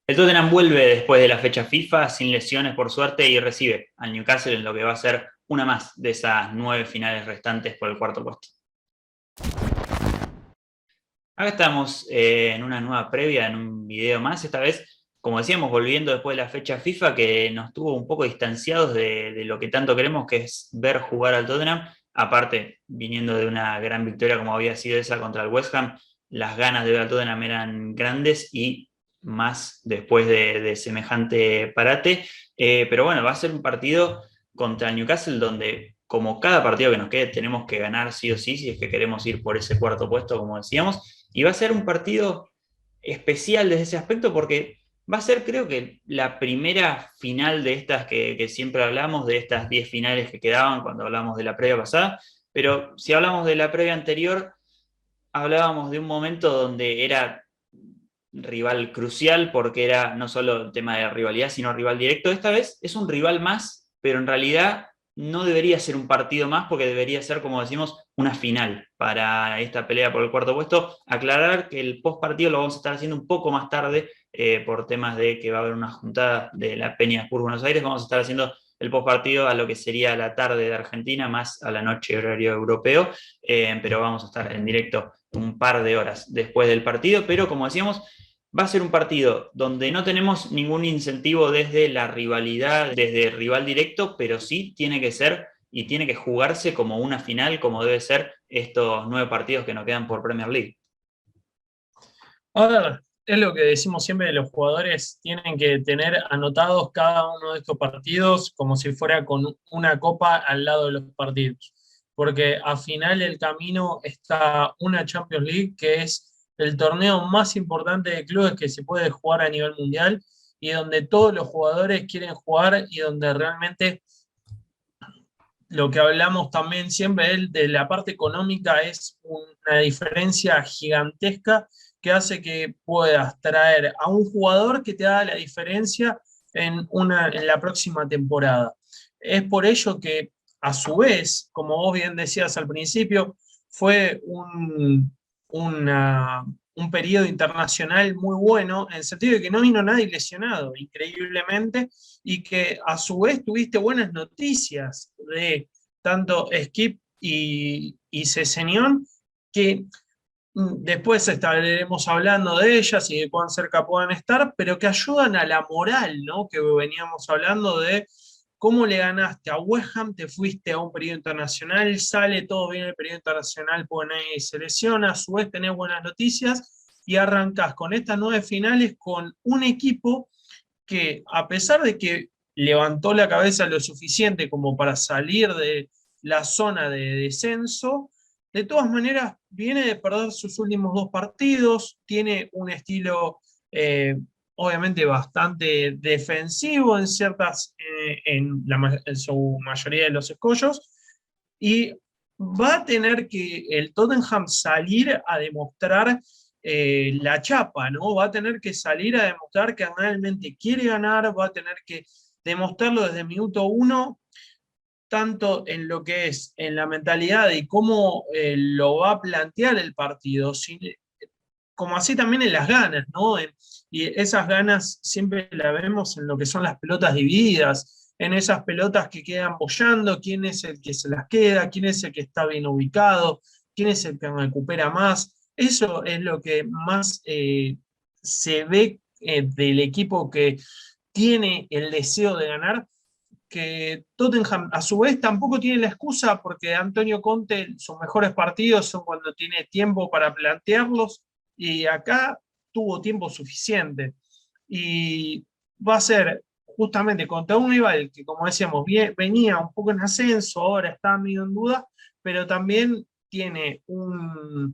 El Tottenham vuelve después de la fecha FIFA sin lesiones por suerte y recibe al Newcastle en lo que va a ser una más de esas 9 finales restantes por el cuarto puesto. Acá estamos en una nueva previa, en un video más, esta vez, como decíamos, volviendo después de la fecha FIFA que nos tuvo un poco distanciados de lo que tanto queremos, que es ver jugar al Tottenham. Aparte, viniendo de una gran victoria como había sido esa contra el West Ham, las ganas de ver al Tottenham eran grandes y más después de semejante parate. Pero bueno, va a ser un partido contra el Newcastle donde, como cada partido que nos quede, tenemos que ganar sí o sí, si es que queremos ir por ese cuarto puesto, como decíamos. Y va a ser un partido especial desde ese aspecto porque va a ser, creo que, la primera final de estas que siempre hablamos, de estas 10 finales que quedaban cuando hablamos de la previa pasada. Pero si hablamos de la previa anterior, hablábamos de un momento donde era rival crucial porque era no solo tema de rivalidad, sino rival directo. Esta vez es un rival más, pero en realidad no debería ser un partido más porque debería ser, como decimos, una final para esta pelea por el cuarto puesto. Aclarar que el post partido lo vamos a estar haciendo un poco más tarde por temas de que va a haber una juntada de la Peña Spur Buenos Aires. Vamos a estar haciendo el post partido a lo que sería la tarde de Argentina, más a la noche horario europeo, pero vamos a estar en directo un par de horas después del partido. Pero como decíamos, va a ser un partido donde no tenemos ningún incentivo desde la rivalidad, desde el rival directo, pero sí tiene que ser y tiene que jugarse como una final, como debe ser estos 9 partidos que nos quedan por Premier League. A ver, es lo que decimos siempre, los jugadores tienen que tener anotados cada uno de estos partidos como si fuera con una copa al lado de los partidos, porque al final del camino está una Champions League que es el torneo más importante de clubes que se puede jugar a nivel mundial y donde todos los jugadores quieren jugar y donde realmente lo que hablamos también siempre de la parte económica es una diferencia gigantesca que hace que puedas traer a un jugador que te haga la diferencia en la próxima temporada. Es por ello que, a su vez, como vos bien decías al principio, fue una- un periodo internacional muy bueno, en el sentido de que no vino nadie lesionado, increíblemente, y que a su vez tuviste buenas noticias de tanto Skip y Cesenión, que después estaremos hablando de ellas y de cuán cerca puedan estar, pero que ayudan a la moral, ¿no? Que veníamos hablando de cómo le ganaste a West Ham, te fuiste a un periodo internacional, sale todo bien el periodo internacional, pues nadie se lesiona, a su vez tenés buenas noticias y arrancás con estas 9 finales con un equipo que, a pesar de que levantó la cabeza lo suficiente como para salir de la zona de descenso, de todas maneras viene de perder sus últimos 2 partidos, tiene un estilo obviamente bastante defensivo en en su mayoría de los escollos, y va a tener que el Tottenham salir a demostrar la chapa, ¿no? Va a tener que salir a demostrar que realmente quiere ganar, va a tener que demostrarlo desde el minuto uno, tanto en lo que es en la mentalidad y cómo lo va a plantear el partido, como así también en las ganas, ¿no? Y esas ganas siempre las vemos en lo que son las pelotas divididas, en esas pelotas que quedan boyando, quién es el que se las queda, quién es el que está bien ubicado, quién es el que recupera más. Eso es lo que más se ve del equipo que tiene el deseo de ganar, que Tottenham a su vez tampoco tiene la excusa porque Antonio Conte, sus mejores partidos son cuando tiene tiempo para plantearlos y acá tuvo tiempo suficiente. Y va a ser justamente contra un rival que, como decíamos, venía un poco en ascenso, ahora está medio en duda, pero también tiene una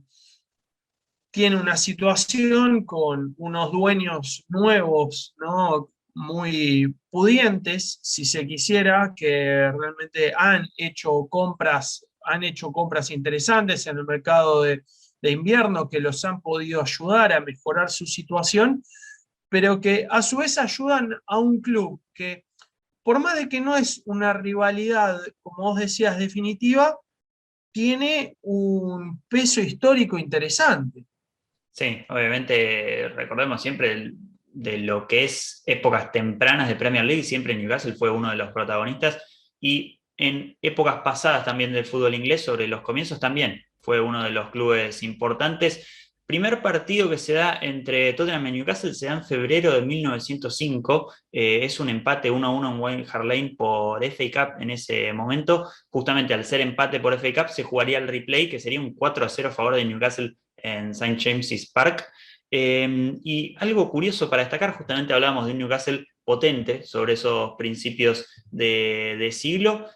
situación con unos dueños nuevos, ¿no? Muy pudientes, si se quisiera, que realmente han hecho compras interesantes en el mercado de invierno que los han podido ayudar a mejorar su situación, pero que a su vez ayudan a un club que, por más de que no es una rivalidad, como vos decías, definitiva, tiene un peso histórico interesante. Sí, obviamente recordemos siempre de lo que es épocas tempranas de Premier League, siempre Newcastle fue uno de los protagonistas, y en épocas pasadas también del fútbol inglés, sobre los comienzos también fue uno de los clubes importantes. Primer partido que se da entre Tottenham y Newcastle se da en febrero de 1905. Es un empate 1-1 en White Hart Lane por FA Cup en ese momento. Justamente al ser empate por FA Cup se jugaría el replay, que sería un 4-0 a favor de Newcastle en St. James's Park. Y algo curioso para destacar, justamente hablamos de un Newcastle potente sobre esos principios de siglo.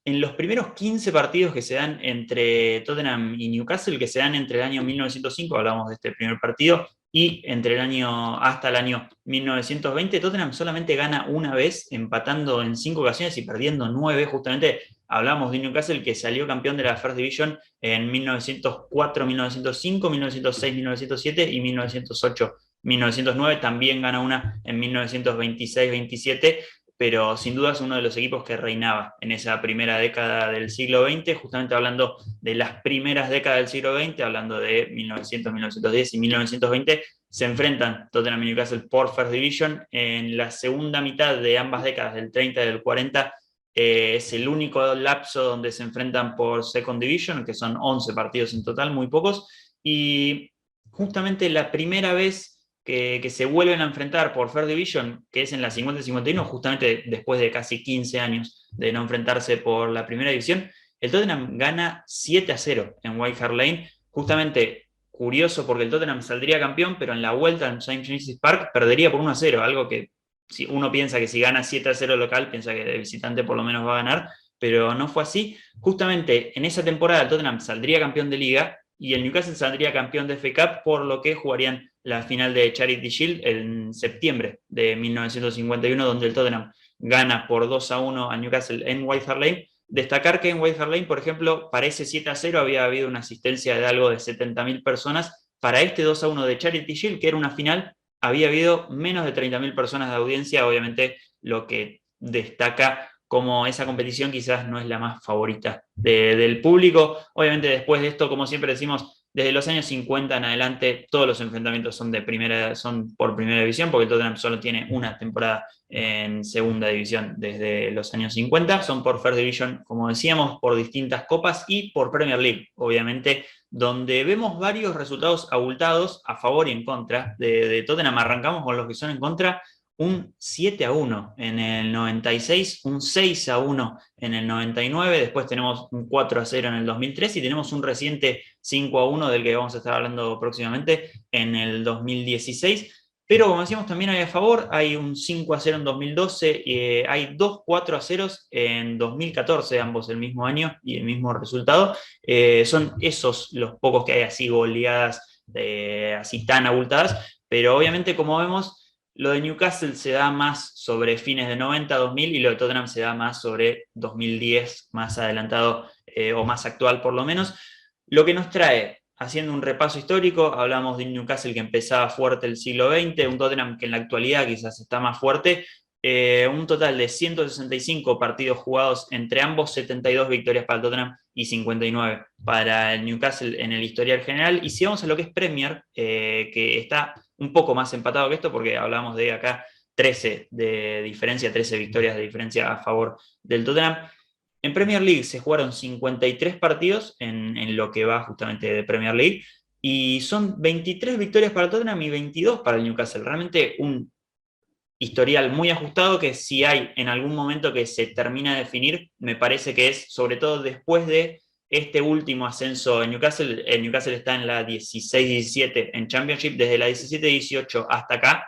En los primeros 15 partidos que se dan entre Tottenham y Newcastle, que se dan entre el año 1905, hablamos de este primer partido, y hasta el año 1920, Tottenham solamente gana una vez, empatando en 5 ocasiones y perdiendo 9. Justamente hablamos de Newcastle, que salió campeón de la First Division en 1904, 1905, 1906, 1907 y 1908. 1909 también gana una en 1926-27, pero sin duda es uno de los equipos que reinaba en esa primera década del siglo XX, justamente hablando de las primeras décadas del siglo XX, hablando de 1900, 1910 y 1920, se enfrentan Tottenham y Newcastle por First Division. En la segunda mitad de ambas décadas, del 30 y del 40, es el único lapso donde se enfrentan por Second Division, que son 11 partidos en total, muy pocos, y justamente la primera vez que se vuelven a enfrentar por First Division, que es en la 50-51, justamente después de casi 15 años de no enfrentarse por la primera división, el Tottenham gana 7-0 en White Hart Lane. Justamente curioso porque el Tottenham saldría campeón, pero en la vuelta en St. James's Park perdería por 1-0, algo que si uno piensa que si gana 7-0 local, piensa que de visitante por lo menos va a ganar, pero no fue así. Justamente en esa temporada el Tottenham saldría campeón de Liga y el Newcastle saldría campeón de FA Cup, por lo que jugarían la final de Charity Shield en septiembre de 1951, donde el Tottenham gana por 2-1 a Newcastle en White Hart Lane. Destacar que en White Hart Lane, por ejemplo, para ese 7-0 había habido una asistencia de algo de 70.000 personas. Para este 2-1 de Charity Shield, que era una final, había habido menos de 30.000 personas de audiencia, obviamente lo que destaca como esa competición quizás no es la más favorita del público. Obviamente después de esto, como siempre decimos, desde los años 50 en adelante todos los enfrentamientos son por primera división, porque el Tottenham solo tiene una temporada en segunda división desde los años 50, son por First Division, como decíamos, por distintas copas y por Premier League, obviamente, donde vemos varios resultados abultados a favor y en contra de Tottenham. Arrancamos con los que son en contra: un 7-1 en el 96, un 6-1 en el 99, después tenemos un 4-0 en el 2003 y tenemos un reciente 5-1 del que vamos a estar hablando próximamente en el 2016. Pero como decíamos, también hay a favor, hay un 5-0 en 2012, hay dos 4-0 en 2014, ambos el mismo año y el mismo resultado. Son esos los pocos que hay así goleadas, así tan abultadas, pero obviamente como vemos, lo de Newcastle se da más sobre fines de 90, 2000, y lo de Tottenham se da más sobre 2010, más adelantado o más actual por lo menos. Lo que nos trae, haciendo un repaso histórico, hablamos de un Newcastle que empezaba fuerte el siglo XX, un Tottenham que en la actualidad quizás está más fuerte, un total de 165 partidos jugados entre ambos, 72 victorias para el Tottenham y 59 para el Newcastle en el historial general. Y si vamos a lo que es Premier, que está un poco más empatado que esto, porque hablamos de acá 13 de diferencia, 13 victorias de diferencia a favor del Tottenham. En Premier League se jugaron 53 partidos en lo que va justamente de Premier League, y son 23 victorias para el Tottenham y 22 para el Newcastle. Realmente un historial muy ajustado que si hay en algún momento que se termina de definir, me parece que es sobre todo después de este último ascenso en Newcastle. El Newcastle está en la 16-17 en Championship, desde la 17-18 hasta acá.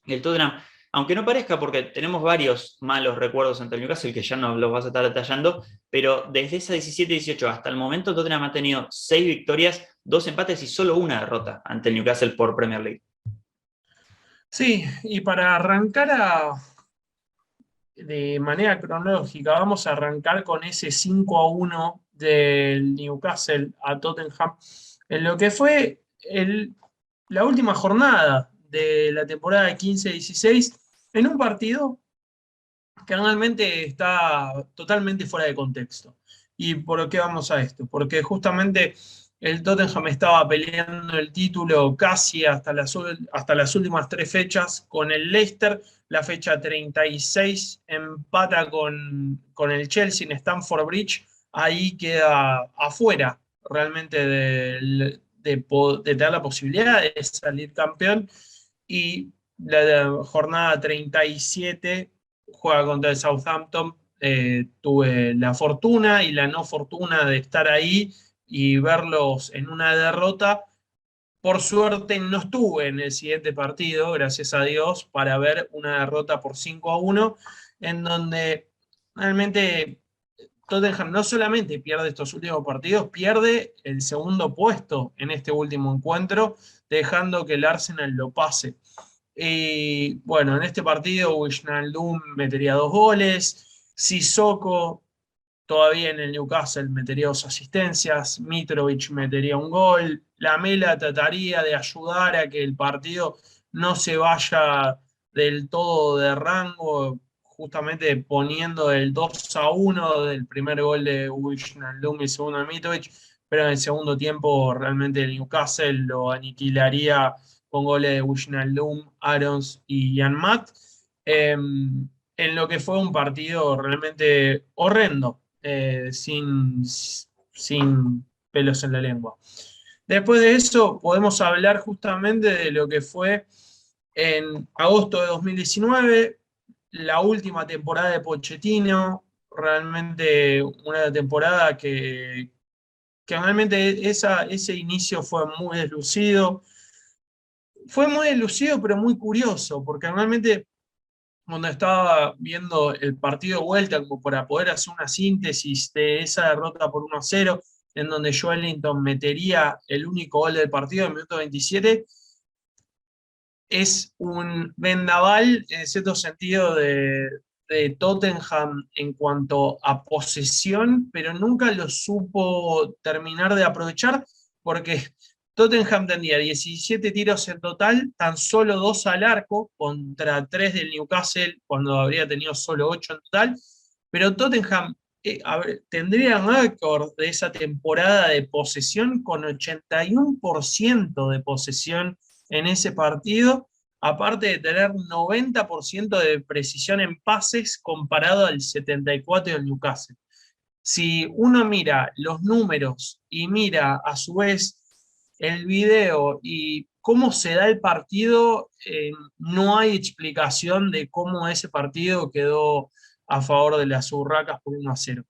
El Tottenham, aunque no parezca, porque tenemos varios malos recuerdos ante el Newcastle, que ya no los vas a estar detallando, pero desde esa 17-18 hasta el momento, Tottenham ha tenido 6 victorias, 2 empates y solo una derrota ante el Newcastle por Premier League. Sí, y para arrancar de manera cronológica, vamos a arrancar con ese 5-1 del Newcastle a Tottenham, en lo que fue la última jornada de la temporada 15-16, en un partido que realmente está totalmente fuera de contexto. ¿Y por qué vamos a esto? Porque justamente El Tottenham estaba peleando el título casi hasta las últimas 3 fechas con el Leicester. La fecha 36 empata con el Chelsea en Stamford Bridge. Ahí queda afuera realmente de tener la posibilidad de salir campeón. Y la jornada 37 juega contra el Southampton. Tuve la fortuna y la no fortuna de estar ahí y verlos en una derrota. Por suerte no estuve en el siguiente partido, gracias a Dios, para ver una derrota por 5-1, en donde realmente Tottenham no solamente pierde estos últimos partidos, pierde el segundo puesto en este último encuentro, dejando que el Arsenal lo pase. Y bueno, en este partido Wijnaldum metería 2 goles, Sissoko todavía en el Newcastle metería 2 asistencias, Mitrovic metería un gol, Lamela trataría de ayudar a que el partido no se vaya del todo de rango, justamente poniendo el 2-1 del primer gol de Wijnaldum y el segundo de Mitrovic, pero en el segundo tiempo realmente el Newcastle lo aniquilaría con goles de Wijnaldum, Arons y Janmaat, en lo que fue un partido realmente horrendo, sin pelos en la lengua. Después de eso, podemos hablar justamente de lo que fue en agosto de 2019, la última temporada de Pochettino, realmente una temporada que realmente ese inicio fue muy deslucido. Fue muy deslucido, pero muy curioso, porque realmente cuando estaba viendo el partido de vuelta, como para poder hacer una síntesis de esa derrota por 1-0, en donde Joelinton metería el único gol del partido en el minuto 27, es un vendaval en cierto sentido de Tottenham en cuanto a posesión, pero nunca lo supo terminar de aprovechar, porque Tottenham tendría 17 tiros en total, tan solo 2 al arco, contra 3 del Newcastle, cuando habría tenido solo 8 en total. Pero Tottenham tendría récord de esa temporada de posesión con 81% de posesión en ese partido, aparte de tener 90% de precisión en pases comparado al 74% del Newcastle. Si uno mira los números y mira a su vez el video y cómo se da el partido, no hay explicación de cómo ese partido quedó a favor de las Urracas por 1-0.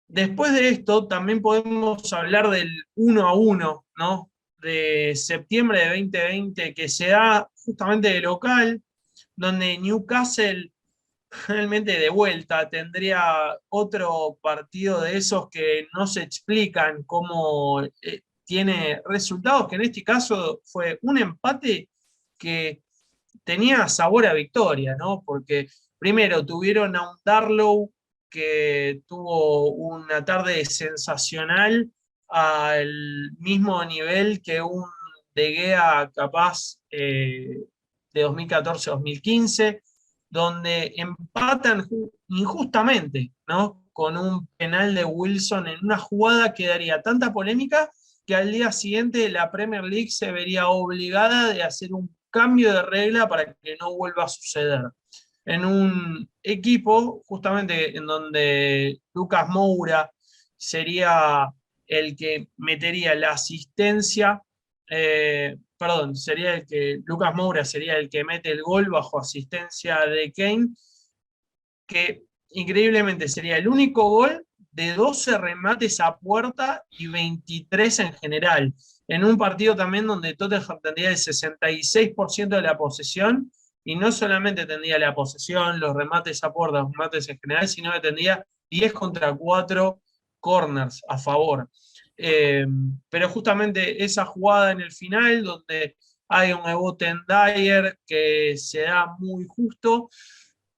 Después de esto, también podemos hablar del 1-1, ¿no? De septiembre de 2020, que se da justamente de local, donde Newcastle realmente de vuelta tendría otro partido de esos que no se explican cómo tiene resultados, que en este caso fue un empate que tenía sabor a victoria, ¿no? Porque primero tuvieron a un Darlow que tuvo una tarde sensacional al mismo nivel que un De Gea capaz de 2014-2015, donde empatan injustamente, ¿no? Con un penal de Wilson en una jugada que daría tanta polémica que al día siguiente la Premier League se vería obligada de hacer un cambio de regla para que no vuelva a suceder. En un equipo justamente en donde Lucas Moura sería el que metería la asistencia, perdón, sería el que Lucas Moura sería el que mete el gol bajo asistencia de Kane, que increíblemente sería el único gol de 12 remates a puerta y 23 en general, en un partido también donde Tottenham tendría el 66% de la posesión, y no solamente tendría la posesión, los remates a puerta, los remates en general, sino que tendría 10 contra 4 corners a favor. Pero justamente esa jugada en el final, donde hay un rebote en Dyer que se da muy justo,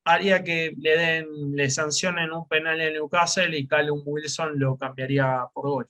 haría que le sancionen un penal en Newcastle y Callum Wilson lo cambiaría por gol.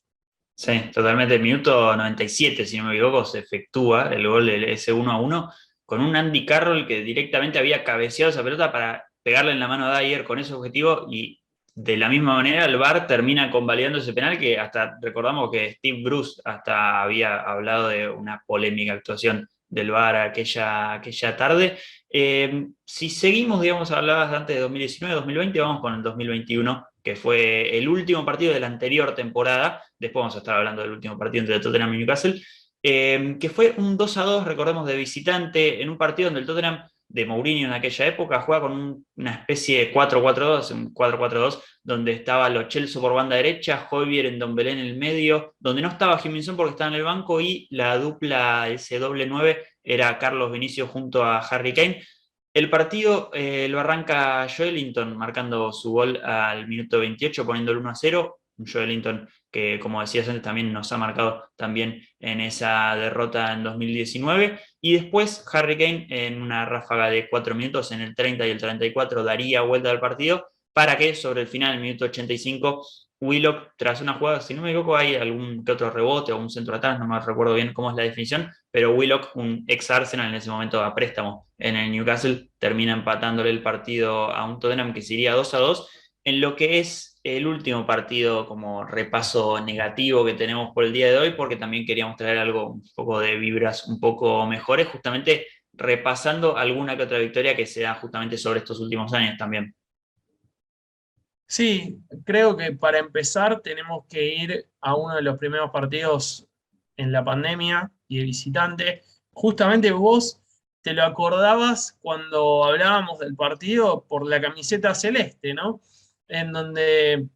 Sí, totalmente. El minuto 97, si no me equivoco, se efectúa el gol de ese 1-1 con un Andy Carroll que directamente había cabeceado esa pelota para pegarle en la mano a Dyer con ese objetivo, y de la misma manera el VAR termina convalidando ese penal que hasta recordamos que Steve Bruce hasta había hablado de una polémica actuación del VAR aquella tarde. Si seguimos, digamos, hablabas antes de 2019-2020, vamos con el 2021, que fue el último partido de la anterior temporada. Después vamos a estar hablando del último partido entre Tottenham y Newcastle, que fue un 2-2, recordemos, de visitante, en un partido donde el Tottenham de Mourinho en aquella época juega con una especie de 4-4-2, un 4-4-2, donde estaba Lo Celso por banda derecha, Højbjerg en Ndombele en el medio, donde no estaba Jim porque estaba en el banco, y la dupla, ese doble 9, era Carlos Vinicio junto a Harry Kane. El partido lo arranca Joelinton marcando su gol al minuto 28, poniendo el 1-0. Un Joelinton que, como decías antes, también nos ha marcado también en esa derrota en 2019. Y después Harry Kane, en una ráfaga de 4 minutos, en el 30 y el 34, daría vuelta al partido para que sobre el final, el minuto 85, Willock, tras una jugada, si no me equivoco, hay algún que otro rebote o un centro atrás, no me recuerdo bien cómo es la definición, pero Willock, un ex Arsenal en ese momento a préstamo en el Newcastle, termina empatándole el partido a un Tottenham que se iría 2-2, en lo que es el último partido como repaso negativo que tenemos por el día de hoy, porque también queríamos traer algo, un poco de vibras un poco mejores, justamente repasando alguna que otra victoria que se da justamente sobre estos últimos años también. Sí, creo que para empezar tenemos que ir a uno de los primeros partidos en la pandemia y de visitante. Justamente vos te lo acordabas cuando hablábamos del partido por la camiseta celeste, ¿no? En donde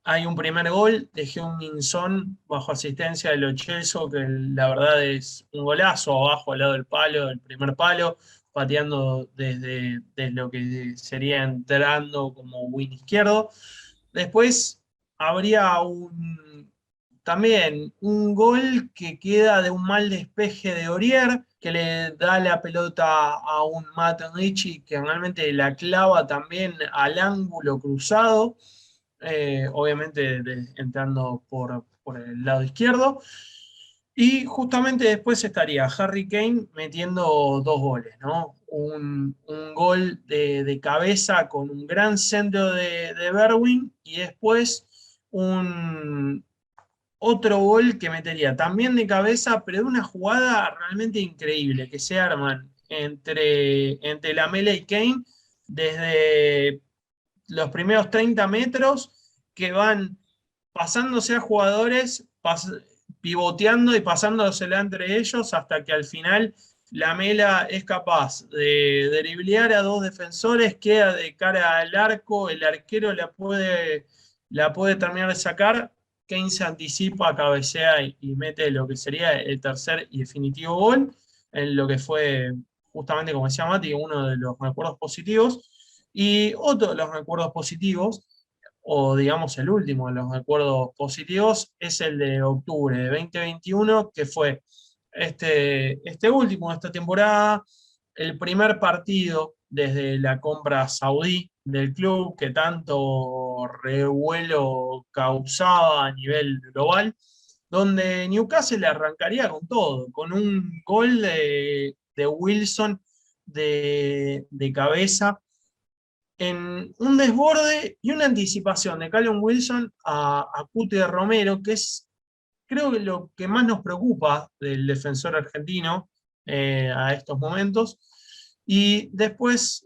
hay un primer gol de Heung-min Son bajo asistencia de Lo Celso, que la verdad es un golazo abajo al lado del palo, del primer palo, pateando desde lo que sería entrando como win izquierdo. Después habría también un gol que queda de un mal despeje de Aurier, que le da la pelota a un Matt Ritchie, que realmente la clava también al ángulo cruzado, obviamente entrando por el lado izquierdo. Y justamente después estaría Harry Kane metiendo dos goles, ¿no? Un gol de cabeza con un gran centro de Bergwijn, y después un otro gol que metería también de cabeza, pero de una jugada realmente increíble que se arman entre Lamela y Kane desde los primeros 30 metros, que van pasándose a jugadores, pivoteando y pasándosela entre ellos hasta que al final Lamela es capaz de driblear a dos defensores, queda de cara al arco, el arquero la puede terminar de sacar, Kane se anticipa, cabecea y mete lo que sería el tercer y definitivo gol, en lo que fue justamente, como decía Mati, uno de los recuerdos positivos. Y otro de los recuerdos positivos, o digamos el último de los recuerdos positivos, es el de octubre de 2021, que fue este último de esta temporada, el primer partido desde la compra saudí del club que tanto revuelo causaba a nivel global, donde Newcastle arrancaría con todo, con un gol de Wilson de cabeza en un desborde y una anticipación de Callum Wilson a Cuti Romero, que es, creo que lo que más nos preocupa del defensor argentino a estos momentos. Y después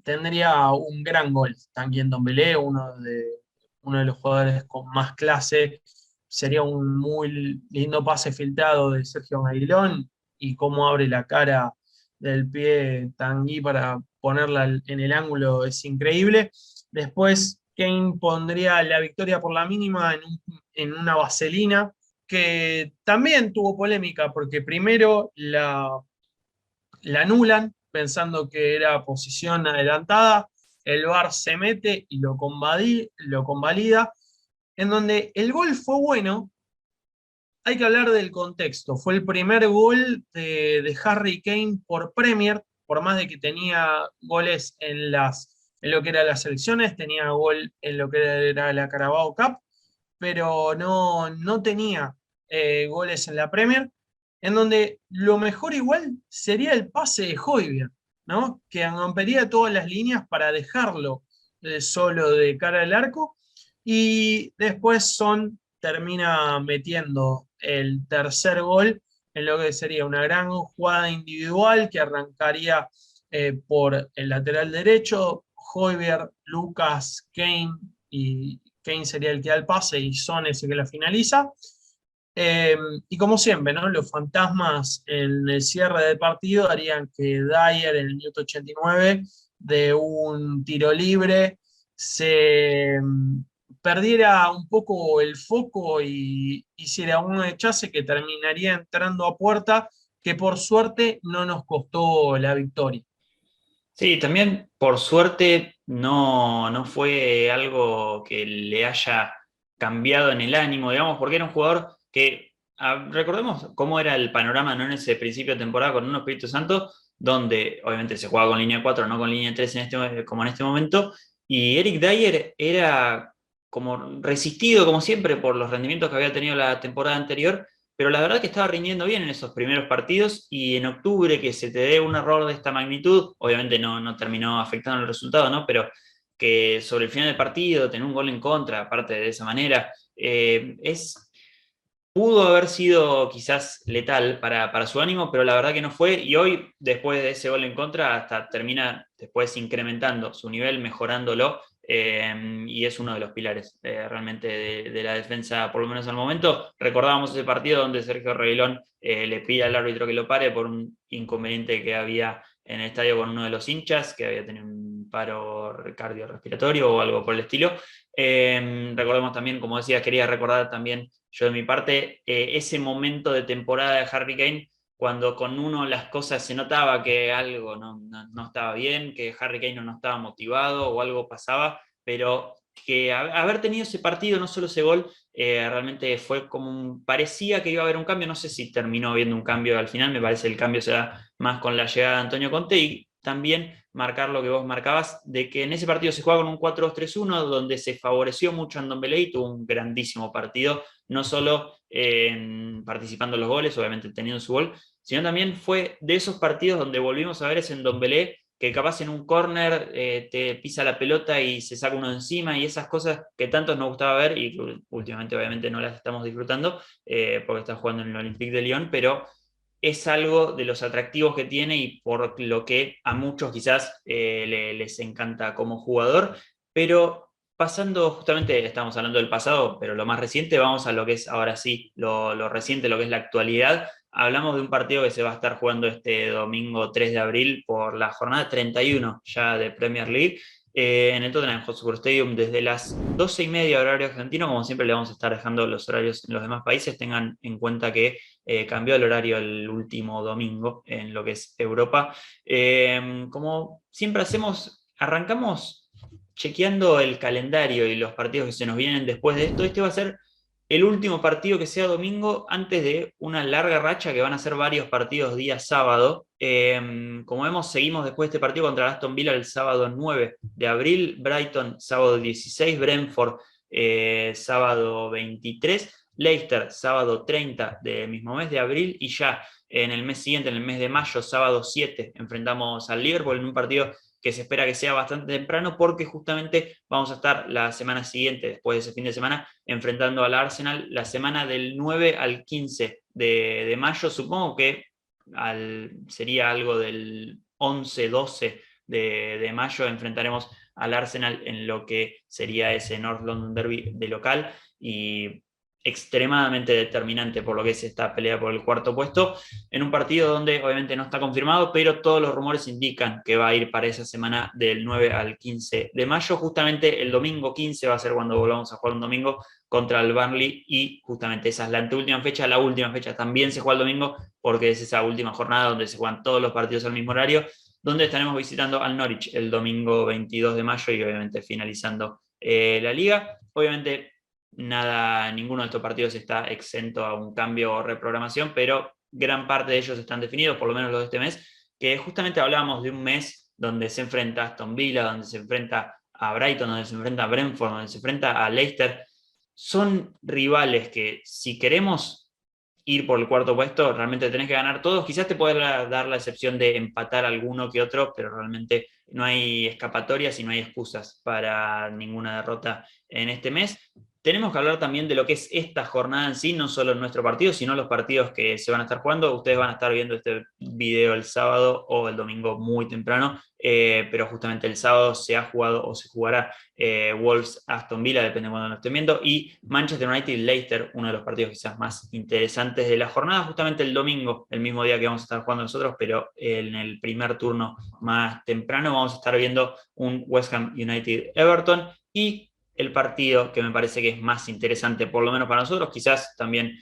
tendría un gran gol, también Ndombele, uno de los jugadores con más clase. Sería un muy lindo pase filtrado de Sergio Reguilón, y cómo abre la cara del pie Tanguy para ponerla en el ángulo es increíble. Después Kane pondría la victoria por la mínima en una vaselina, que también tuvo polémica porque primero la anulan pensando que era posición adelantada, el VAR se mete y lo convalida, en donde el gol fue bueno. Hay que hablar del contexto. Fue el primer gol de Harry Kane por Premier, por más de que tenía goles en lo que eran las selecciones, tenía gol en lo que era la Carabao Cup, pero no tenía goles en la Premier, en donde lo mejor igual sería el pase de Højbjerg, ¿no? Que rompería todas las líneas para dejarlo solo de cara al arco. Y después Son termina metiendo el tercer gol en lo que sería una gran jugada individual que arrancaría por el lateral derecho. Højbjerg, Lucas, Kane, y Kane sería el que da el pase y Son es el que la finaliza. Y como siempre, ¿no? Los fantasmas en el cierre del partido harían que Dyer en el minuto 89 de un tiro libre se perdiera un poco el foco y hiciera un rechace que terminaría entrando a puerta, que por suerte no nos costó la victoria. Sí, también por suerte no fue algo que le haya cambiado en el ánimo, digamos, porque era un jugador que, recordemos cómo era el panorama, ¿no? En ese principio de temporada con un Espíritu Santo, donde obviamente se jugaba con línea 4, no con línea 3 como en este momento, y Eric Dyer era como resistido, como siempre, por los rendimientos que había tenido la temporada anterior, pero la verdad que estaba rindiendo bien en esos primeros partidos y en octubre que se te dé un error de esta magnitud, obviamente no terminó afectando el resultado, ¿no? Pero que sobre el final del partido, tener un gol en contra, aparte de esa manera, pudo haber sido quizás letal para su ánimo, pero la verdad que no fue. Y hoy, después de ese gol en contra, hasta termina después incrementando su nivel, mejorándolo. Y es uno de los pilares realmente de la defensa, por lo menos al momento. Recordábamos ese partido donde Sergio Reguilón le pide al árbitro que lo pare por un inconveniente que había en el estadio con uno de los hinchas, que había tenido un paro cardiorrespiratorio o algo por el estilo. Recordemos también, como decía, quería recordar también yo de mi parte, ese momento de temporada de Harry Kane, cuando con uno las cosas se notaba que algo no estaba bien, que Harry Kane no estaba motivado o algo pasaba, pero que haber tenido ese partido, no solo ese gol, realmente fue como parecía que iba a haber un cambio, no sé si terminó habiendo un cambio al final, me parece que el cambio se da más con la llegada de Antonio Conte y también marcar lo que vos marcabas, de que en ese partido se juega con un 4-2-3-1, donde se favoreció mucho a Ndombele y tuvo un grandísimo partido, no solo participando en los goles, obviamente teniendo su gol, sino también fue de esos partidos donde volvimos a ver ese Ndombele que capaz en un córner te pisa la pelota y se saca uno encima y esas cosas que tanto nos gustaba ver y últimamente obviamente no las estamos disfrutando porque está jugando en el Olympique de Lyon, pero es algo de los atractivos que tiene y por lo que a muchos quizás les encanta como jugador, pero pasando justamente, estamos hablando del pasado, pero lo más reciente, vamos a lo que es ahora sí, lo reciente, lo que es la actualidad. Hablamos de un partido que se va a estar jugando este domingo 3 de abril por la jornada 31 ya de Premier League. En el Tottenham Hotspur Stadium desde las 12:30 horario argentino, como siempre le vamos a estar dejando los horarios en los demás países, tengan en cuenta que cambió el horario el último domingo en lo que es Europa. Como siempre hacemos, arrancamos chequeando el calendario y los partidos que se nos vienen después de esto. Este va a ser el último partido que sea domingo antes de una larga racha que van a ser varios partidos día sábado. Como vemos, seguimos después de este partido contra Aston Villa el sábado 9 de abril, Brighton sábado 16, Brentford sábado 23, Leicester sábado 30 del mismo mes de abril y ya en el mes siguiente, en el mes de mayo, sábado 7, enfrentamos al Liverpool en un partido que se espera que sea bastante temprano porque justamente vamos a estar la semana siguiente, después de ese fin de semana, enfrentando al Arsenal la semana del 9 al 15 de mayo. Supongo que sería algo del 11-12 de mayo, enfrentaremos al Arsenal en lo que sería ese North London Derby de local y extremadamente determinante por lo que es esta pelea por el cuarto puesto, en un partido donde obviamente no está confirmado, pero todos los rumores indican que va a ir para esa semana del 9 al 15 de mayo. Justamente el domingo 15 va a ser cuando volvamos a jugar un domingo contra el Burnley y justamente esa es la anteúltima fecha. La última fecha también se juega el domingo porque es esa última jornada donde se juegan todos los partidos al mismo horario, donde estaremos visitando al Norwich el domingo 22 de mayo y obviamente finalizando la liga. Obviamente ninguno de estos partidos está exento a un cambio o reprogramación, pero gran parte de ellos están definidos, por lo menos los de este mes, que justamente hablábamos de un mes donde se enfrenta a Aston Villa, donde se enfrenta a Brighton, donde se enfrenta a Brentford, donde se enfrenta a Leicester. Son rivales que si queremos ir por el cuarto puesto, realmente tenés que ganar todos. Quizás te puede dar la excepción de empatar alguno que otro, pero realmente no hay escapatorias y no hay excusas para ninguna derrota en este mes. Tenemos que hablar también de lo que es esta jornada en sí, no solo nuestro partido, sino los partidos que se van a estar jugando. Ustedes van a estar viendo este video el sábado o el domingo muy temprano, pero justamente el sábado se ha jugado o se jugará Wolves Aston Villa, depende de cuando lo estén viendo, y Manchester United Leicester, uno de los partidos quizás más interesantes de la jornada, justamente el domingo, el mismo día que vamos a estar jugando nosotros, pero en el primer turno más temprano vamos a estar viendo un West Ham United Everton, y el partido que me parece que es más interesante, por lo menos para nosotros, quizás también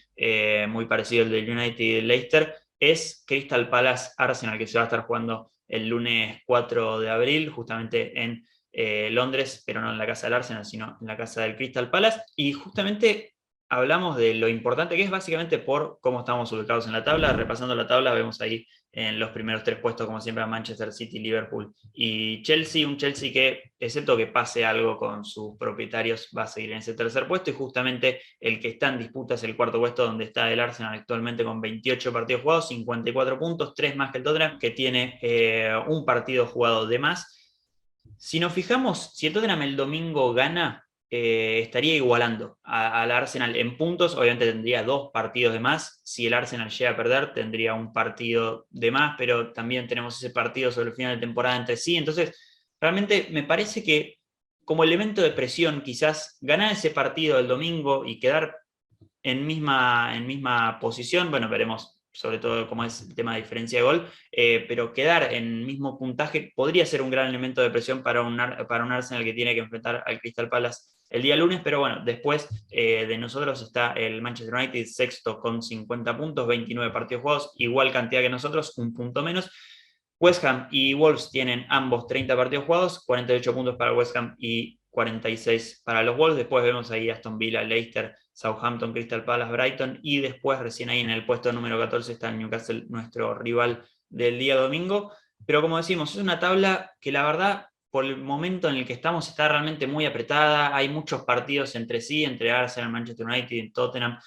muy parecido al del United y Leicester, es Crystal Palace Arsenal, que se va a estar jugando el lunes 4 de abril, justamente en Londres, pero no en la casa del Arsenal, sino en la casa del Crystal Palace. Y justamente hablamos de lo importante que es, básicamente por cómo estamos ubicados en la tabla. Repasando la tabla, vemos ahí en los primeros 3 puestos, como siempre, a Manchester City, Liverpool y Chelsea. Un Chelsea que, excepto que pase algo con sus propietarios, va a seguir en ese tercer puesto, y justamente el que está en disputa es el cuarto puesto, donde está el Arsenal actualmente con 28 partidos jugados, 54 puntos, 3 más que el Tottenham, que tiene un partido jugado de más. Si nos fijamos, si el Tottenham el domingo gana, estaría igualando al Arsenal en puntos. Obviamente tendría 2 partidos de más. Si el Arsenal llega a perder, tendría un partido de más, pero también tenemos ese partido sobre el final de temporada entre sí. Entonces, realmente me parece que como elemento de presión, quizás ganar ese partido el domingo y quedar en misma posición. Bueno, veremos sobre todo cómo es el tema de diferencia de gol, pero quedar en el mismo puntaje podría ser un gran elemento de presión para un Arsenal que tiene que enfrentar al Crystal Palace el día lunes. Pero bueno, después de nosotros está el Manchester United sexto con 50 puntos, 29 partidos jugados, igual cantidad que nosotros, un punto menos. West Ham y Wolves tienen ambos 30 partidos jugados, 48 puntos para West Ham y 46 para los Wolves. Después vemos ahí Aston Villa, Leicester, Southampton, Crystal Palace, Brighton, y después recién ahí en el puesto número 14 está el Newcastle, nuestro rival del día domingo. Pero como decimos, es una tabla que la verdad, por el momento en el que estamos, está realmente muy apretada. Hay muchos partidos entre sí, entre Arsenal, Manchester United y Tottenham,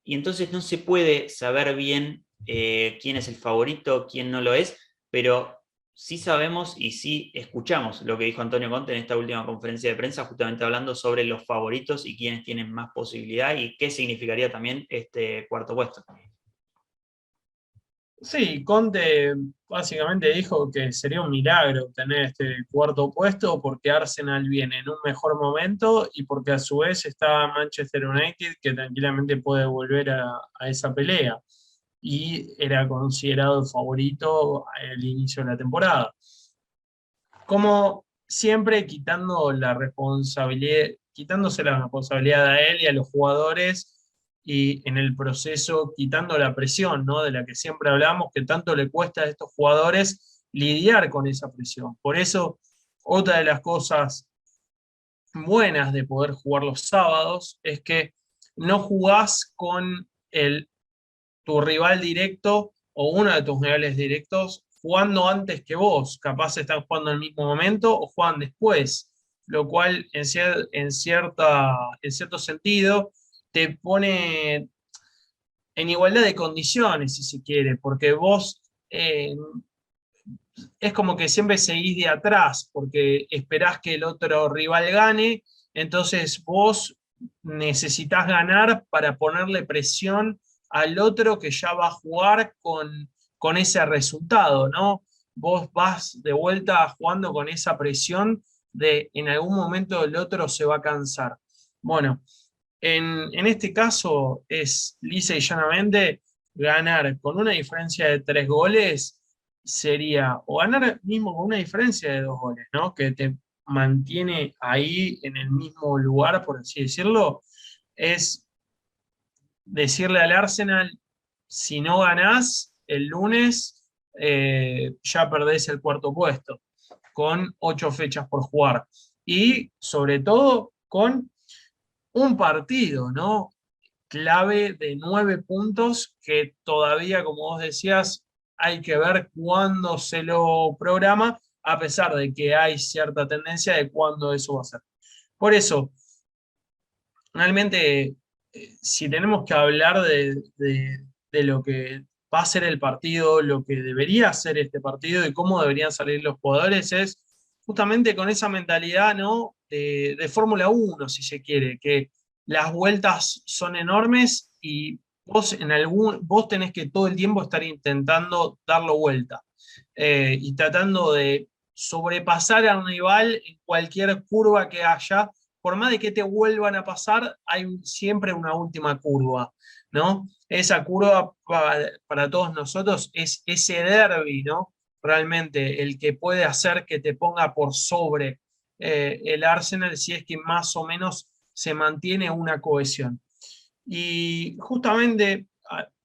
y entonces no se puede saber bien quién es el favorito, quién no lo es, pero sí sabemos y sí escuchamos lo que dijo Antonio Conte en esta última conferencia de prensa, justamente hablando sobre los favoritos y quiénes tienen más posibilidad y qué significaría también este cuarto puesto. Sí, Conte básicamente dijo que sería un milagro tener este cuarto puesto porque Arsenal viene en un mejor momento y porque a su vez está Manchester United que tranquilamente puede volver a esa pelea y era considerado el favorito al inicio de la temporada. Como siempre quitando la responsabilidad, quitándose la responsabilidad a él y a los jugadores y en el proceso quitando la presión, ¿no? De la que siempre hablamos, que tanto le cuesta a estos jugadores lidiar con esa presión. Por eso, otra de las cosas buenas de poder jugar los sábados es que no jugás con tu rival directo o uno de tus rivales directos jugando antes que vos. Capaz están jugando en el mismo momento o juegan después, lo cual en cierto sentido te pone en igualdad de condiciones, si se quiere, porque vos es como que siempre seguís de atrás, porque esperás que el otro rival gane, entonces vos necesitas ganar para ponerle presión al otro que ya va a jugar con ese resultado, ¿no? Vos vas de vuelta jugando con esa presión de en algún momento el otro se va a cansar. Bueno, en este caso es lisa y llanamente ganar con una diferencia de 3 goles sería, o ganar mismo con una diferencia de 2 goles, ¿no? Que te mantiene ahí en el mismo lugar, por así decirlo, es decirle al Arsenal, si no ganás el lunes, ya perdés el cuarto puesto, con 8 fechas por jugar. Y sobre todo con un partido, ¿no? Clave de 9 puntos que todavía, como vos decías, hay que ver cuándo se lo programa, a pesar de que hay cierta tendencia de cuándo eso va a ser. Por eso, realmente, si tenemos que hablar de lo que va a ser el partido, lo que debería ser este partido y cómo deberían salir los jugadores, es justamente con esa mentalidad, ¿no? de Fórmula 1, si se quiere, que las vueltas son enormes y vos tenés que todo el tiempo estar intentando darlo vuelta y tratando de sobrepasar al rival en cualquier curva que haya. Por más de que te vuelvan a pasar, hay siempre una última curva, ¿no? Esa curva para todos nosotros es ese derbi, ¿no? Realmente el que puede hacer que te ponga por sobre el Arsenal si es que más o menos se mantiene una cohesión. Y justamente,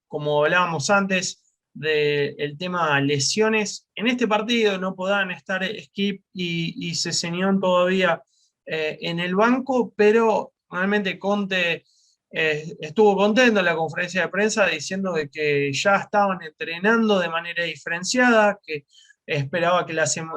como hablábamos antes del tema lesiones, en este partido no podrán estar Skip y Sessegnon todavía en el banco, pero realmente Conte estuvo contento en la conferencia de prensa diciendo de que ya estaban entrenando de manera diferenciada, que esperaba que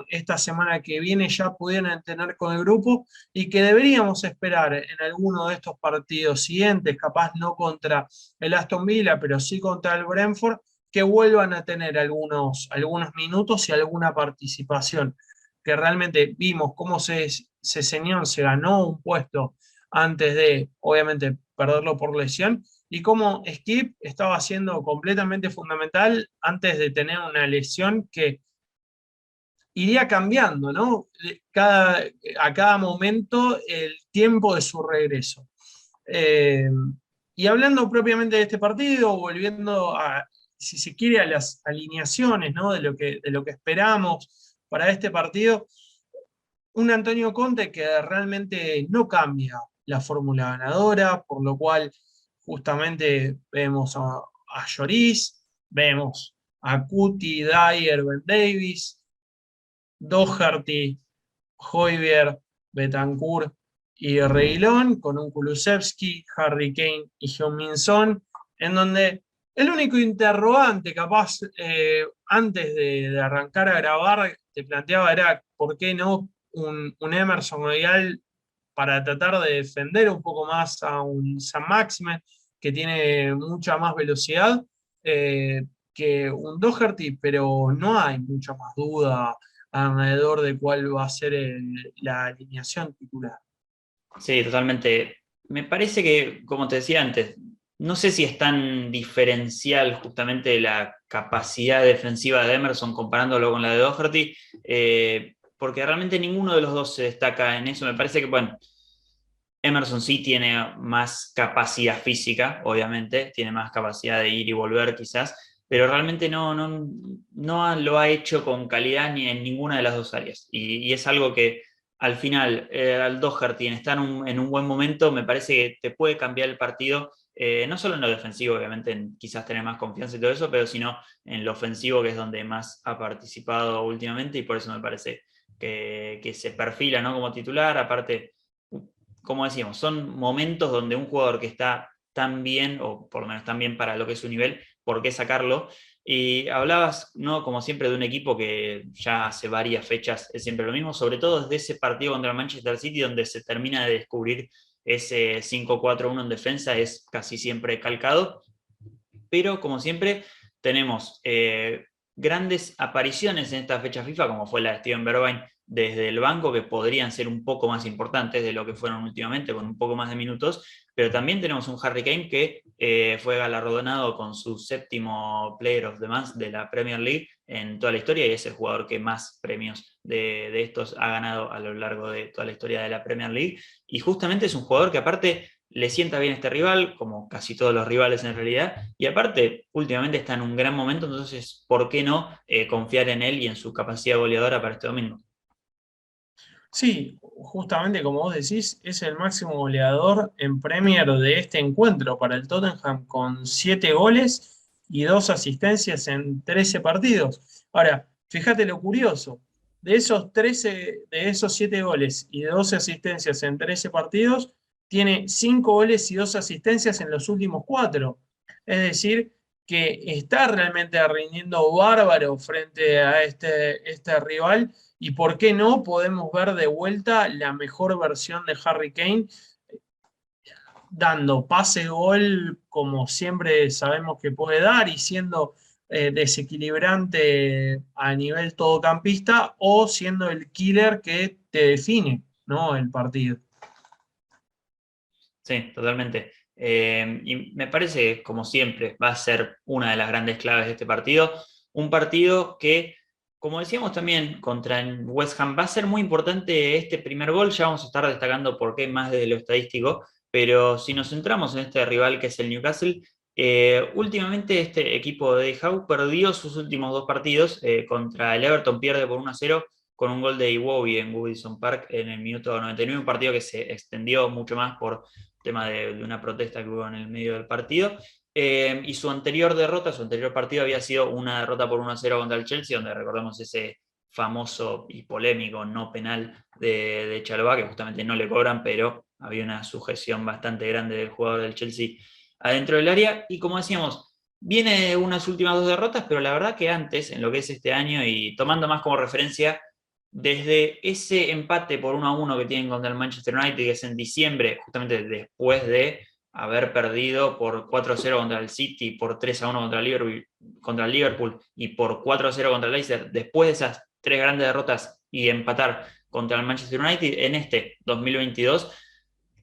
esta semana que viene ya pudieran entrenar con el grupo y que deberíamos esperar en alguno de estos partidos siguientes, capaz no contra el Aston Villa, pero sí contra el Brentford, que vuelvan a tener algunos minutos y alguna participación, que realmente vimos cómo Sessegnon se ganó un puesto antes de, obviamente, perderlo por lesión, y cómo Skip estaba siendo completamente fundamental antes de tener una lesión que iría cambiando, ¿no? A cada momento el tiempo de su regreso. Eh, y hablando propiamente de este partido, volviendo a, si se quiere, a las alineaciones, ¿no? De lo que esperamos para este partido, un Antonio Conte que realmente no cambia la fórmula ganadora, por lo cual justamente vemos a Lloris, vemos a Cuti, Dyer, Ben Davis, Doherty, Højbjerg, Betancourt y Reguilón, con un Kulusevski, Harry Kane y Heung-min Son, en donde el único interrogante, capaz, antes de arrancar a grabar, te planteaba era por qué no un Emerson Royal para tratar de defender un poco más a un San Maximin, que tiene mucha más velocidad que un Doherty, pero no hay mucha más duda alrededor de cuál va a ser la alineación titular. Sí, totalmente. Me parece que, como te decía antes, no sé si es tan diferencial justamente la capacidad defensiva de Emerson comparándolo con la de Doherty, porque realmente ninguno de los dos se destaca en eso. Me parece que, bueno, Emerson sí tiene más capacidad física, obviamente, tiene más capacidad de ir y volver quizás, pero realmente no lo ha hecho con calidad ni en ninguna de las dos áreas. Y es algo que al final, al Doherty, en estar en un buen momento, me parece que te puede cambiar el partido, no solo en lo defensivo, obviamente, en quizás tener más confianza y todo eso, pero sino en lo ofensivo, que es donde más ha participado últimamente, y por eso me parece que se perfila, ¿no?, como titular. Aparte, como decíamos, son momentos donde un jugador que está tan bien, o por lo menos tan bien para lo que es su nivel, ¿por qué sacarlo? Y hablabas, ¿no?, como siempre, de un equipo que ya hace varias fechas es siempre lo mismo, sobre todo desde ese partido contra el Manchester City, donde se termina de descubrir ese 5-4-1 en defensa, es casi siempre calcado. Pero, como siempre, tenemos grandes apariciones en esta fecha FIFA, como fue la de Steven Bergwijn desde el banco, que podrían ser un poco más importantes de lo que fueron últimamente, con un poco más de minutos, pero también tenemos un Harry Kane que fue galardonado con su séptimo Player of the Month de la Premier League en toda la historia, y es el jugador que más premios de estos ha ganado a lo largo de toda la historia de la Premier League, y justamente es un jugador que aparte le sienta bien este rival, como casi todos los rivales en realidad, y aparte, últimamente está en un gran momento, entonces, ¿por qué no confiar en él y en su capacidad goleadora para este domingo? Sí, justamente como vos decís, es el máximo goleador en Premier de este encuentro para el Tottenham con 7 goles y 2 asistencias en 13 partidos. Ahora, fíjate lo curioso, de esos 7 goles y 12 asistencias en 13 partidos, tiene 5 goles y 2 asistencias en los últimos 4. Es decir, que está realmente rindiendo bárbaro frente a este rival y por qué no podemos ver de vuelta la mejor versión de Harry Kane dando pase-gol como siempre sabemos que puede dar y siendo desequilibrante a nivel todocampista o siendo el killer que te define, ¿no? El partido. Sí, totalmente. Y me parece, como siempre, va a ser una de las grandes claves de este partido. Un partido que, como decíamos también contra el West Ham, va a ser muy importante este primer gol. Ya vamos a estar destacando por qué más de lo estadístico. Pero si nos centramos en este rival que es el Newcastle, últimamente este equipo de Howe perdió sus últimos dos partidos. Contra el Everton pierde por 1-0 con un gol de Iwobi en Goodison Park en el minuto 99, un partido que se extendió mucho más por tema de una protesta que hubo en el medio del partido. Y su anterior derrota, su anterior partido había sido una derrota por 1-0 contra el Chelsea, donde recordamos ese famoso y polémico no penal de Chalobah, que justamente no le cobran, pero había una sujeción bastante grande del jugador del Chelsea adentro del área. Y como decíamos, viene unas últimas dos derrotas, pero la verdad que antes, en lo que es este año, y tomando más como referencia desde ese empate por 1-1 que tienen contra el Manchester United, que es en diciembre, justamente después de haber perdido por 4-0 contra el City, por 3-1 contra el Liverpool y por 4-0 contra el Leicester, después de esas tres grandes derrotas y empatar contra el Manchester United en este 2022,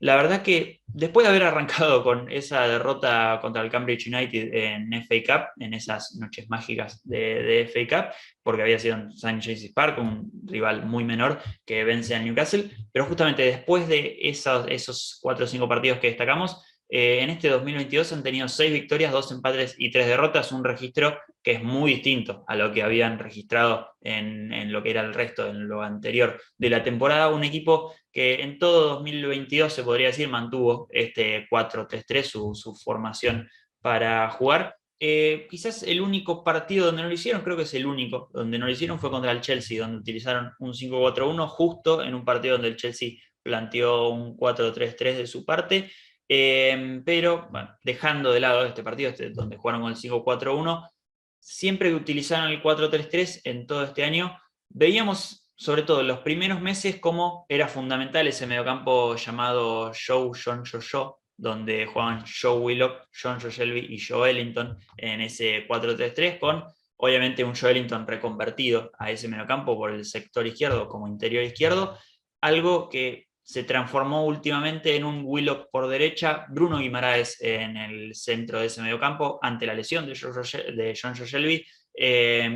la verdad que después de haber arrancado con esa derrota contra el Cambridge United en FA Cup, en esas noches mágicas de FA Cup, porque había sido en St. James's Park, un rival muy menor que vence al Newcastle, pero justamente después de esos 4 o 5 partidos que destacamos, en este 2022 han tenido 6 victorias, 2 empates y 3 derrotas, un registro que es muy distinto a lo que habían registrado en lo que era el resto, en lo anterior de la temporada. Un equipo que en todo 2022 se podría decir mantuvo este 4-3-3, su formación para jugar. Quizás el único partido donde no lo hicieron, creo que es el único donde no lo hicieron, fue contra el Chelsea, donde utilizaron un 5-4-1 justo en un partido donde el Chelsea planteó un 4-3-3 de su parte. Pero bueno, dejando de lado este partido, donde jugaron con el 5-4-1, siempre que utilizaron el 4-3-3 en todo este año, veíamos sobre todo en los primeros meses cómo era fundamental ese mediocampo llamado Joe, John, Joe, donde jugaban Joe Willock, John Joe Shelby y Joe Ellington en ese 4-3-3, con obviamente un Joe Ellington reconvertido a ese mediocampo por el sector izquierdo como interior izquierdo, algo que se transformó últimamente en un Willock por derecha, Bruno Guimaraes en el centro de ese mediocampo ante la lesión de John Joe Shelby,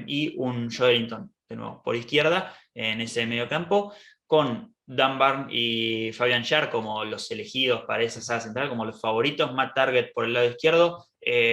y un Joelinton de nuevo por izquierda en ese mediocampo, con Dan Burn y Fabian Schär como los elegidos para esa saga central, como los favoritos, Matt Target por el lado izquierdo,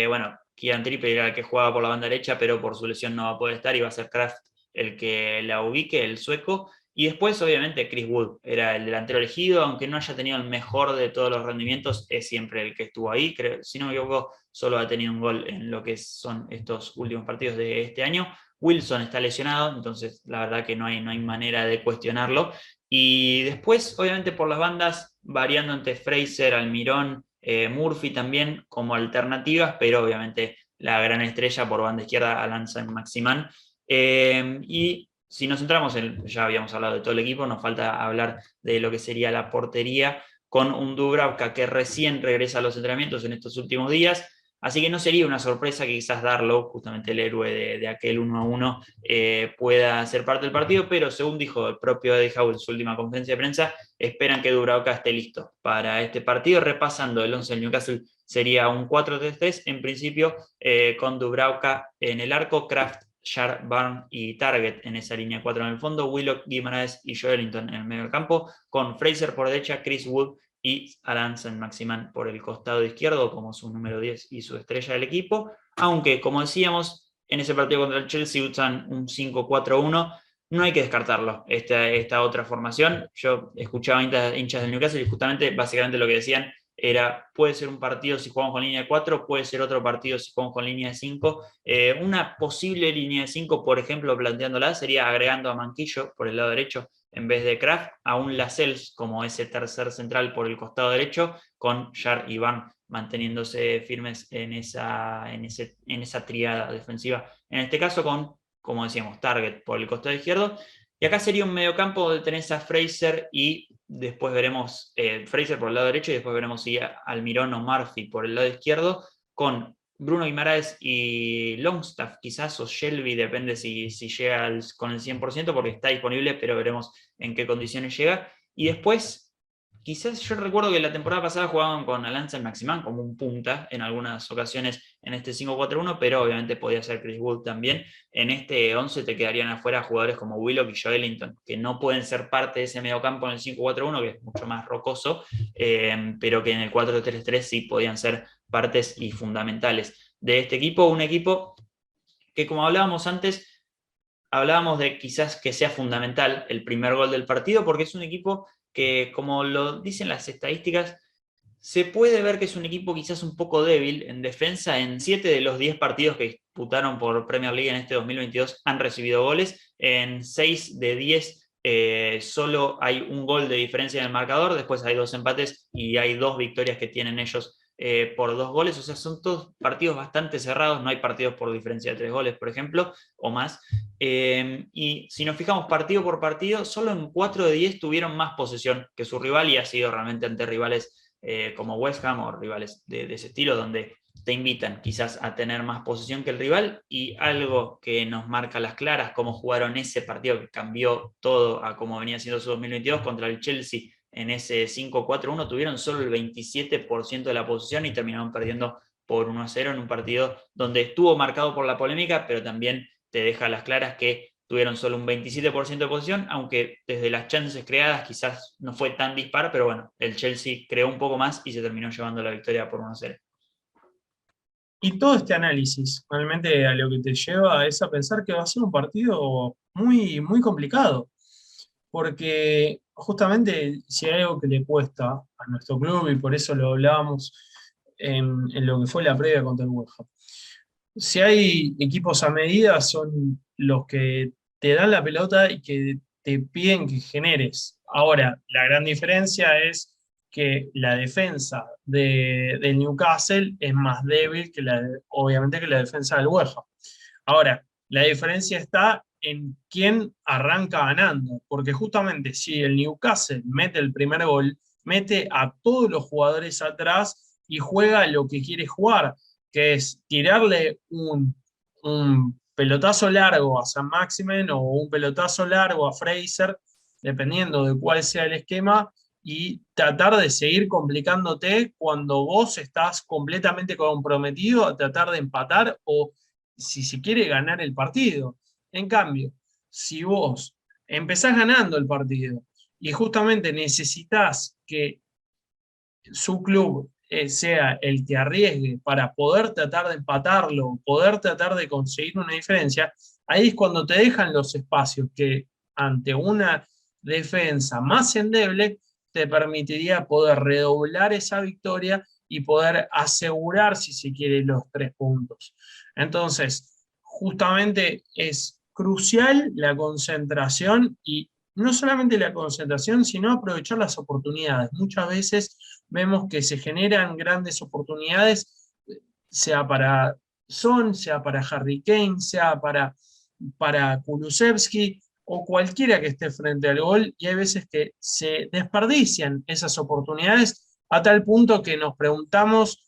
bueno, Kieran Trippier era el que jugaba por la banda derecha, pero por su lesión no va a poder estar y va a ser Kraft el que la ubique, el sueco. Y después, obviamente, Chris Wood era el delantero elegido, aunque no haya tenido el mejor de todos los rendimientos, es siempre el que estuvo ahí. Creo, si no me equivoco, solo ha tenido un gol en lo que son estos últimos partidos de este año. Wilson está lesionado, entonces la verdad que no hay manera de cuestionarlo. Y después, obviamente, por las bandas, variando entre Fraser, Almirón, Murphy también como alternativas, pero obviamente la gran estrella por banda izquierda, Alan Saint-Maximin. Y si nos centramos en, ya habíamos hablado de todo el equipo, nos falta hablar de lo que sería la portería con un Dubravka que recién regresa a los entrenamientos en estos últimos días, así que no sería una sorpresa que quizás Darlow, justamente el héroe de aquel 1-1, pueda ser parte del partido, pero según dijo el propio Eddie Howe en su última conferencia de prensa, esperan que Dubravka esté listo para este partido. Repasando el 11 del Newcastle, sería un 4-3-3, en principio, con Dubravka en el arco, Kraft, Schär, Barn y Target en esa línea 4 en el fondo, Willock, Guimaraes y Joelinton en el medio del campo, con Fraser por derecha, Chris Wood y Alan Saint-Maximin por el costado izquierdo como su número 10 y su estrella del equipo, aunque como decíamos, en ese partido contra el Chelsea usan un 5-4-1, no hay que descartarlo, esta otra formación. Yo escuchaba hinchas del Newcastle y justamente básicamente lo que decían era, puede ser un partido si jugamos con línea de 4, puede ser otro partido si jugamos con línea de 5. Una posible línea de 5, por ejemplo, planteándola, sería agregando a Manquillo por el lado derecho en vez de Kraft, a un Lascelles como ese tercer central por el costado derecho, con Schär y Van manteniéndose firmes en esa triada defensiva. En este caso con, como decíamos, Target por el costado izquierdo. Y acá sería un mediocampo donde tenés a Fraser y después veremos Fraser por el lado derecho y después veremos si Almirón o Murphy por el lado izquierdo, con Bruno Guimaraes y Longstaff quizás, o Shelby, depende si llega con el 100%, porque está disponible, pero veremos en qué condiciones llega. Y después, quizás yo recuerdo que la temporada pasada jugaban con Alanza y Maximán como un punta en algunas ocasiones en este 5-4-1, pero obviamente podía ser Chris Wood también. En este 11 te quedarían afuera jugadores como Willock y Joelinton, que no pueden ser parte de ese mediocampo en el 5-4-1, que es mucho más rocoso, pero que en el 4-3-3 sí podían ser partes y fundamentales de este equipo. Un equipo que, como hablábamos antes, hablábamos de quizás que sea fundamental el primer gol del partido, porque es un equipo que, como lo dicen las estadísticas, se puede ver que es un equipo quizás un poco débil en defensa. En 7 de los 10 partidos que disputaron por Premier League en este 2022 han recibido goles. En 6 de 10 solo hay un gol de diferencia en el marcador, después hay 2 empates y hay 2 victorias que tienen ellos por 2 goles. O sea, son todos partidos bastante cerrados, no hay partidos por diferencia de 3 goles, por ejemplo, o más. Y si nos fijamos partido por partido, solo en 4 de 10 tuvieron más posesión que su rival, y ha sido realmente ante rivales como West Ham o rivales de ese estilo, donde te invitan quizás a tener más posesión que el rival. Y algo que nos marca las claras, cómo jugaron ese partido que cambió todo a cómo venía siendo su 2022 contra el Chelsea en ese 5-4-1, tuvieron solo el 27% de la posesión y terminaron perdiendo por 1-0 en un partido donde estuvo marcado por la polémica, pero también te deja a las claras que tuvieron solo un 27% de posesión, aunque desde las chances creadas quizás no fue tan dispar, pero bueno, el Chelsea creó un poco más y se terminó llevando la victoria por 1-0. Y todo este análisis realmente a lo que te lleva es a pensar que va a ser un partido muy, muy complicado, porque justamente si hay algo que le cuesta a nuestro club, y por eso lo hablábamos en lo que fue la previa contra el West Ham, si hay equipos a medida son los que te dan la pelota y que te piden que generes. Ahora, la gran diferencia es que la defensa del Newcastle es más débil que obviamente que la defensa del West Ham. Ahora, la diferencia está en quién arranca ganando, porque justamente si el Newcastle mete el primer gol, mete a todos los jugadores atrás y juega lo que quiere jugar, que es tirarle un pelotazo largo a San Maximen o un pelotazo largo a Fraser, dependiendo de cuál sea el esquema, y tratar de seguir complicándote cuando vos estás completamente comprometido a tratar de empatar o si se quiere ganar el partido. En cambio, si vos empezás ganando el partido y justamente necesitas que su club sea el que arriesgue para poder tratar de empatarlo, poder tratar de conseguir una diferencia, ahí es cuando te dejan los espacios que ante una defensa más endeble te permitiría poder redoblar esa victoria y poder asegurar, si se quiere, los 3 puntos. Entonces, justamente es crucial la concentración y no solamente la concentración, sino aprovechar las oportunidades. Muchas veces vemos que se generan grandes oportunidades, sea para Son, sea para Harry Kane, sea para Kulusevski o cualquiera que esté frente al gol, y hay veces que se desperdician esas oportunidades a tal punto que nos preguntamos,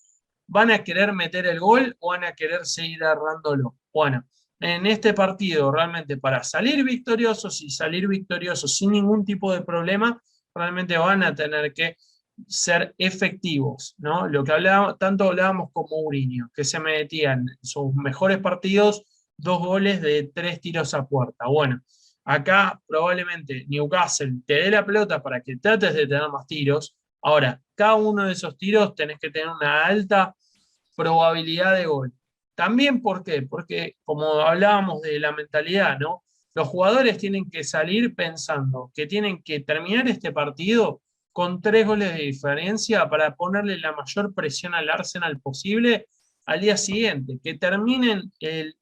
¿van a querer meter el gol o van a querer seguir agarrándolo? Bueno, en este partido realmente para salir victoriosos y salir victoriosos sin ningún tipo de problema, realmente van a tener que ser efectivos, ¿no? Lo que tanto hablábamos con Mourinho, que se metían en sus mejores partidos 2 goles de 3 tiros a puerta. Bueno, acá probablemente Newcastle te dé la pelota para que trates de tener más tiros. Ahora, cada uno de esos tiros tenés que tener una alta probabilidad de gol. También, ¿por qué? Porque como hablábamos de la mentalidad, ¿no? Los jugadores tienen que salir pensando que tienen que terminar este partido con 3 goles de diferencia para ponerle la mayor presión al Arsenal posible al día siguiente, que terminen el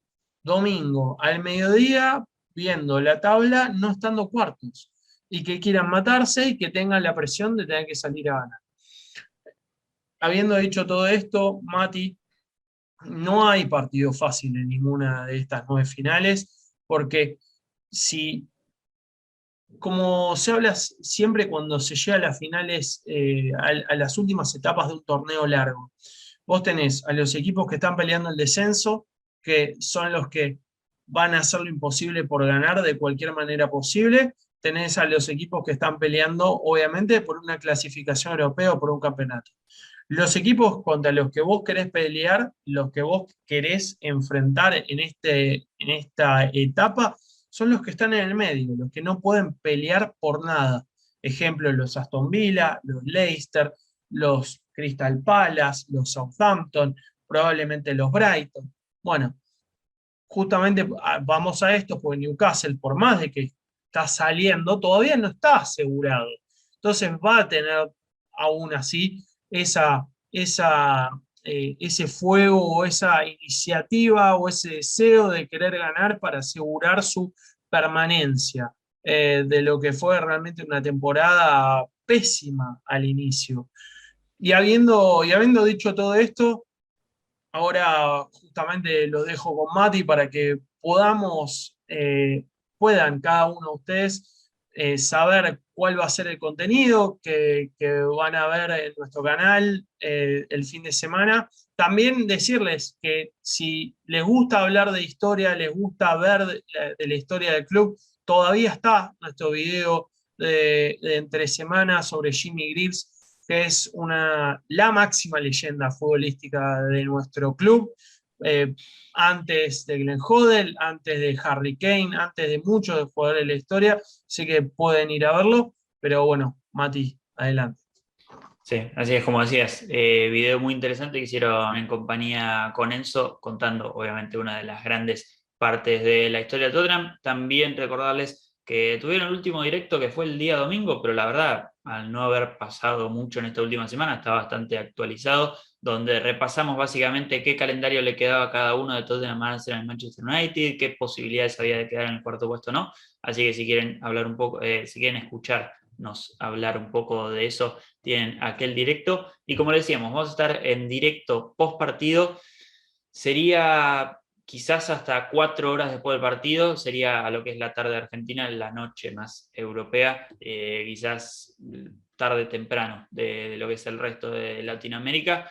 domingo al mediodía viendo la tabla no estando cuartos y que quieran matarse y que tengan la presión de tener que salir a ganar. Habiendo dicho todo esto, Mati, no hay partido fácil en ninguna de estas 9 finales, porque si como se habla siempre cuando se llega a las finales, a las últimas etapas de un torneo largo. Vos tenés a los equipos que están peleando el descenso, que son los que van a hacer lo imposible por ganar de cualquier manera posible. Tenés a los equipos que están peleando, obviamente, por una clasificación europea o por un campeonato. Los equipos contra los que vos querés pelear, los que vos querés enfrentar en esta etapa, son los que están en el medio, los que no pueden pelear por nada. Ejemplo, los Aston Villa, los Leicester, los Crystal Palace, los Southampton, probablemente los Brighton. Bueno, justamente vamos a esto porque Newcastle, por más de que está saliendo, todavía no está asegurado. Entonces va a tener aún así ese fuego o esa iniciativa o ese deseo de querer ganar para asegurar su permanencia de lo que fue realmente una temporada pésima al inicio. Y habiendo dicho todo esto, ahora justamente lo dejo con Mati para que puedan cada uno de ustedes saber cuál va a ser el contenido que van a ver en nuestro canal el fin de semana. También decirles que si les gusta hablar de historia, les gusta ver de la historia del club, todavía está nuestro video de entre semanas sobre Jimmy Greaves, que es la máxima leyenda futbolística de nuestro club, eh, antes de Glenn Hoddle, antes de Harry Kane, antes de muchos de jugadores de la historia, así que pueden ir a verlo, pero bueno, Mati, adelante. Sí, así es como decías, video muy interesante que hicieron en compañía con Enzo, contando obviamente una de las grandes partes de la historia de Tottenham. También recordarles que tuvieron el último directo que fue el día domingo, pero la verdad, al no haber pasado mucho en esta última semana, está bastante actualizado, donde repasamos básicamente qué calendario le quedaba a cada uno de Tottenham, Arsenal y Manchester United, qué posibilidades había de quedar en el cuarto puesto o no. Así que si quieren hablar un poco, si quieren escucharnos hablar un poco de eso, tienen aquel directo. Y como le decíamos, vamos a estar en directo post partido. Sería quizás hasta 4 horas después del partido, sería a lo que es la tarde de Argentina, la noche más europea, quizás tarde temprano de lo que es el resto de Latinoamérica.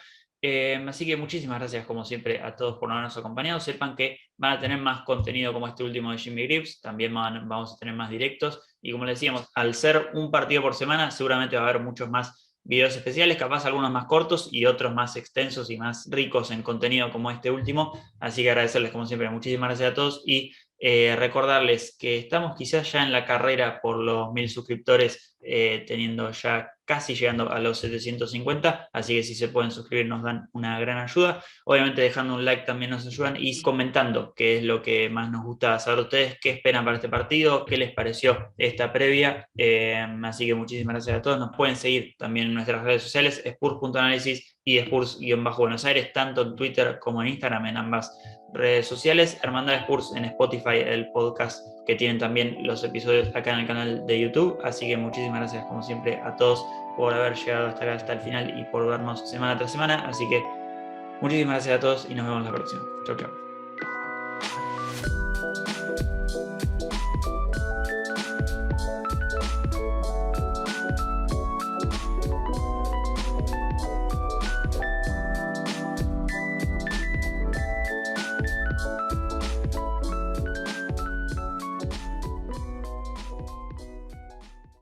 Así que muchísimas gracias como siempre a todos por habernos acompañado. Sepan que van a tener más contenido como este último de Jimmy Greaves, también vamos a tener más directos y como les decíamos, al ser un partido por semana seguramente va a haber muchos más videos especiales, capaz algunos más cortos y otros más extensos y más ricos en contenido como este último. Así que agradecerles como siempre, muchísimas gracias a todos y recordarles que estamos quizás ya en la carrera por los 1000 suscriptores, teniendo ya casi llegando a los 750, así que si se pueden suscribir nos dan una gran ayuda. Obviamente dejando un like también nos ayudan y comentando qué es lo que más nos gusta saber de ustedes, qué esperan para este partido, qué les pareció esta previa. Así que muchísimas gracias a todos. Nos pueden seguir también en nuestras redes sociales, spurs.análisis y Spurs-Buenos Aires, tanto en Twitter como en Instagram, en ambas redes sociales. Hermandad Spurs en Spotify, el podcast que tienen también los episodios acá en el canal de YouTube. Así que muchísimas gracias como siempre a todos por haber llegado hasta acá, hasta el final y por vernos semana tras semana. Así que muchísimas gracias a todos y nos vemos la próxima. Chau, chau.